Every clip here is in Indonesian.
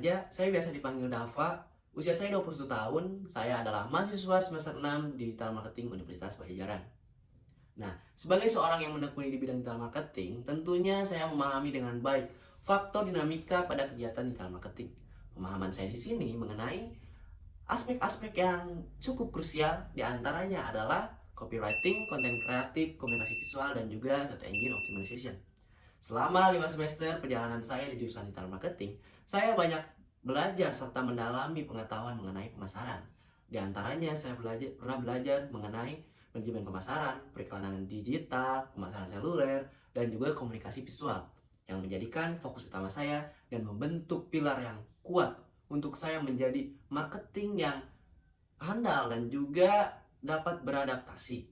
saja, saya biasa dipanggil Dava. Usia saya 21 tahun, saya adalah mahasiswa semester 6 di Digital Marketing Universitas Pajajaran. Nah, sebagai seorang yang menekuni di bidang digital marketing, tentunya saya memahami dengan baik faktor dinamika pada kegiatan digital marketing. Pemahaman saya di sini mengenai aspek-aspek yang cukup krusial, diantaranya adalah copywriting, konten kreatif, komunikasi visual, dan juga search engine optimization. Selama 5 semester perjalanan saya di jurusan digital marketing, saya banyak belajar serta mendalami pengetahuan mengenai pemasaran. Di antaranya saya pernah belajar mengenai manajemen pemasaran, periklanan digital, pemasaran seluler, dan juga komunikasi visual yang menjadikan fokus utama saya dan membentuk pilar yang kuat untuk saya menjadi marketing yang handal dan juga dapat beradaptasi.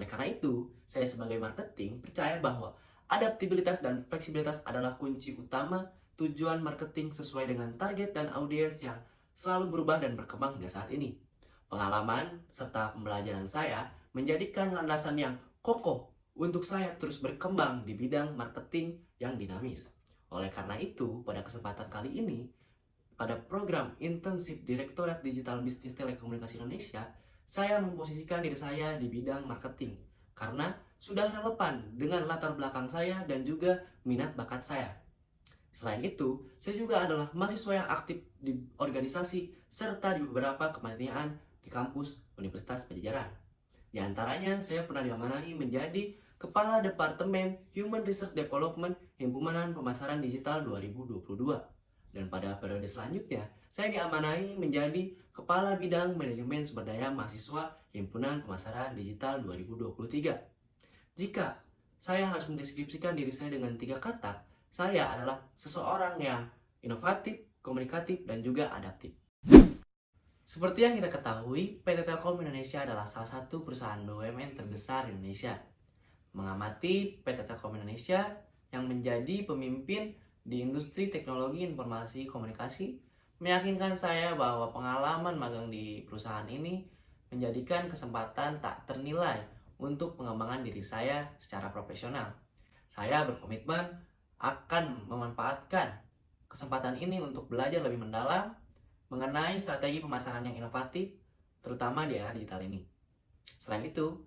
Oleh karena itu, saya sebagai marketing percaya bahwa adaptabilitas dan fleksibilitas adalah kunci utama tujuan marketing sesuai dengan target dan audiens yang selalu berubah dan berkembang hingga saat ini. Pengalaman serta pembelajaran saya menjadikan landasan yang kokoh untuk saya terus berkembang di bidang marketing yang dinamis. Oleh karena itu, pada kesempatan kali ini, pada program intensif Direktorat Digital Bisnis Telekomunikasi Indonesia, saya memposisikan diri saya di bidang marketing karena sudah relevan dengan latar belakang saya dan juga minat bakat saya. Selain itu, saya juga adalah mahasiswa yang aktif di organisasi serta di beberapa kepanitiaan di kampus Universitas Pajajaran. Di antaranya, saya pernah diamanai menjadi Kepala Departemen Human Research Development Himpunan Pemasaran Digital 2022. Dan pada periode selanjutnya, saya diamanai menjadi Kepala Bidang Manajemen Sumber Daya Mahasiswa Himpunan Pemasaran Digital 2023. Jika saya harus mendeskripsikan diri saya dengan 3 kata, saya adalah seseorang yang inovatif, komunikatif, dan juga adaptif. Seperti yang kita ketahui, PT Telkom Indonesia adalah salah satu perusahaan BUMN terbesar di Indonesia. Mengamati PT Telkom Indonesia yang menjadi pemimpin di industri teknologi informasi komunikasi, meyakinkan saya bahwa pengalaman magang di perusahaan ini menjadikan kesempatan tak ternilai untuk pengembangan diri saya secara profesional. Saya berkomitmen akan memanfaatkan kesempatan ini untuk belajar lebih mendalam mengenai strategi pemasaran yang inovatif, terutama di era digital ini. Selain itu,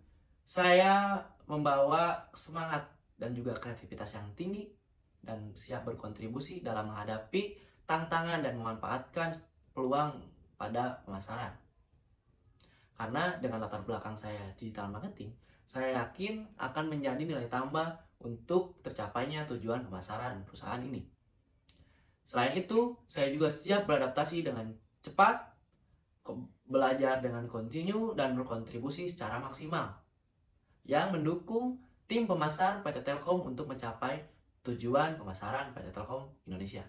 saya membawa semangat dan juga kreativitas yang tinggi dan siap berkontribusi dalam menghadapi tantangan dan memanfaatkan peluang pada pemasaran. Karena dengan latar belakang saya digital marketing, saya yakin akan menjadi nilai tambah untuk tercapainya tujuan pemasaran perusahaan ini. Selain itu, saya juga siap beradaptasi dengan cepat, belajar dengan kontinu, dan berkontribusi secara maksimal yang mendukung tim pemasar PT Telkom untuk mencapai tujuan pemasaran PT Telkom Indonesia.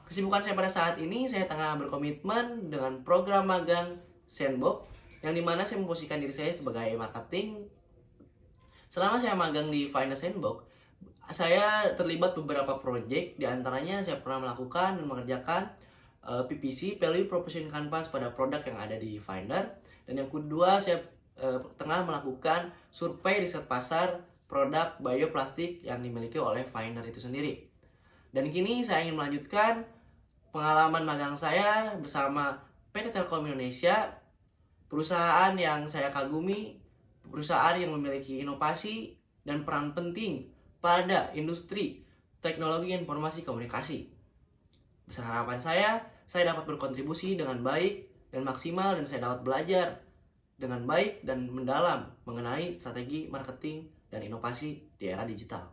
Kesibukan saya pada saat ini, saya tengah berkomitmen dengan program magang Sandbox, yang dimana saya memposisikan diri saya sebagai marketing. Selama saya magang di Finder Sandbox, saya terlibat beberapa proyek, diantaranya saya pernah melakukan dan mengerjakan PPC, Value Proposition Canvas, pada produk yang ada di Finder. Dan yang kedua, saya tengah melakukan survei riset pasar produk bioplastik yang dimiliki oleh Finder itu sendiri. Dan kini saya ingin melanjutkan pengalaman magang saya bersama PT Telkom Indonesia, perusahaan yang saya kagumi, perusahaan yang memiliki inovasi dan peran penting pada industri teknologi informasi komunikasi. Besar harapan saya dapat berkontribusi dengan baik dan maksimal, dan saya dapat belajar dengan baik dan mendalam mengenai strategi marketing dan inovasi di era digital.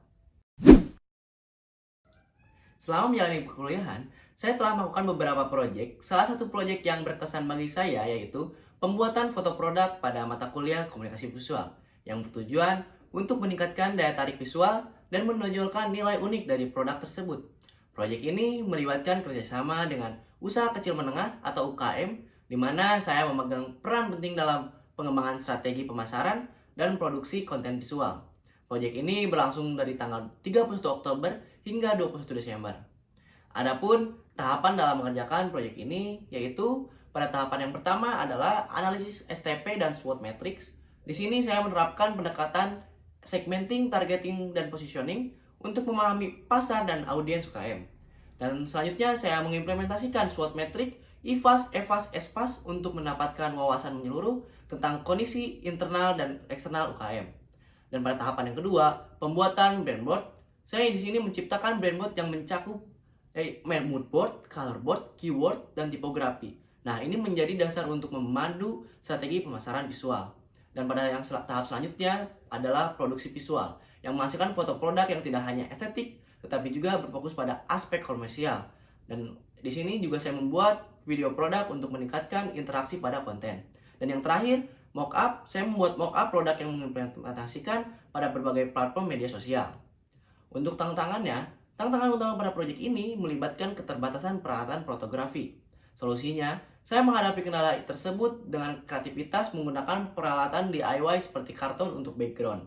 Selama menjalani perkuliahan, saya telah melakukan beberapa proyek. Salah satu proyek yang berkesan bagi saya yaitu pembuatan foto produk pada mata kuliah komunikasi visual yang bertujuan untuk meningkatkan daya tarik visual dan menonjolkan nilai unik dari produk tersebut. Proyek ini melibatkan kerjasama dengan usaha kecil menengah atau UKM, di mana saya memegang peran penting dalam pengembangan strategi pemasaran dan produksi konten visual. Proyek ini berlangsung dari tanggal 31 Oktober hingga 21 Desember. Adapun tahapan dalam mengerjakan proyek ini yaitu pada tahapan yang pertama adalah analisis STP dan SWOT matrix. Di sini saya menerapkan pendekatan segmenting, targeting, dan positioning untuk memahami pasar dan audiens UKM. Dan selanjutnya saya mengimplementasikan SWOT metric, IFAS, EFAS, ESPAS untuk mendapatkan wawasan menyeluruh tentang kondisi internal dan eksternal UKM. Dan pada tahapan yang kedua, pembuatan brand board, saya di sini menciptakan brand board yang mencakup mood board, color board, keyword, dan tipografi. Nah, ini menjadi dasar untuk memandu strategi pemasaran visual. Dan pada tahap selanjutnya adalah produksi visual, yang menghasilkan foto produk yang tidak hanya estetik, tetapi juga berfokus pada aspek komersial. Dan di sini juga saya membuat video produk untuk meningkatkan interaksi pada konten. Dan yang terakhir, mockup, saya membuat mockup produk yang mengimplementasikan pada berbagai platform media sosial. Untuk tantangan utama pada proyek ini melibatkan keterbatasan peralatan fotografi. Solusinya, saya menghadapi kendala tersebut dengan kreativitas menggunakan peralatan DIY seperti karton untuk background.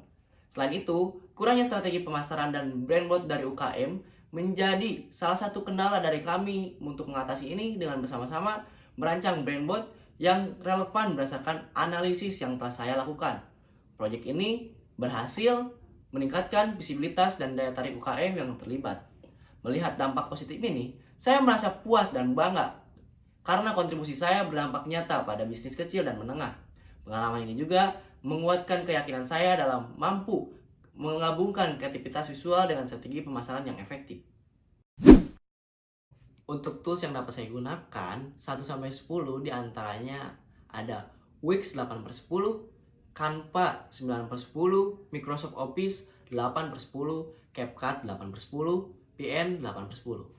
Selain itu, kurangnya strategi pemasaran dan brand board dari UKM menjadi salah satu kendala dari kami untuk mengatasi ini dengan bersama-sama merancang brand board yang relevan berdasarkan analisis yang telah saya lakukan. Proyek ini berhasil meningkatkan visibilitas dan daya tarik UKM yang terlibat. Melihat dampak positif ini, saya merasa puas dan bangga karena kontribusi saya berdampak nyata pada bisnis kecil dan menengah. Pengalaman ini juga menguatkan keyakinan saya dalam mampu menggabungkan kreativitas visual dengan strategi pemasaran yang efektif. Untuk tools yang dapat saya gunakan, 1-10 diantaranya ada Wix 8/10, Canva 9/10, Microsoft Office 8/10, CapCut 8/10, PN 8/10.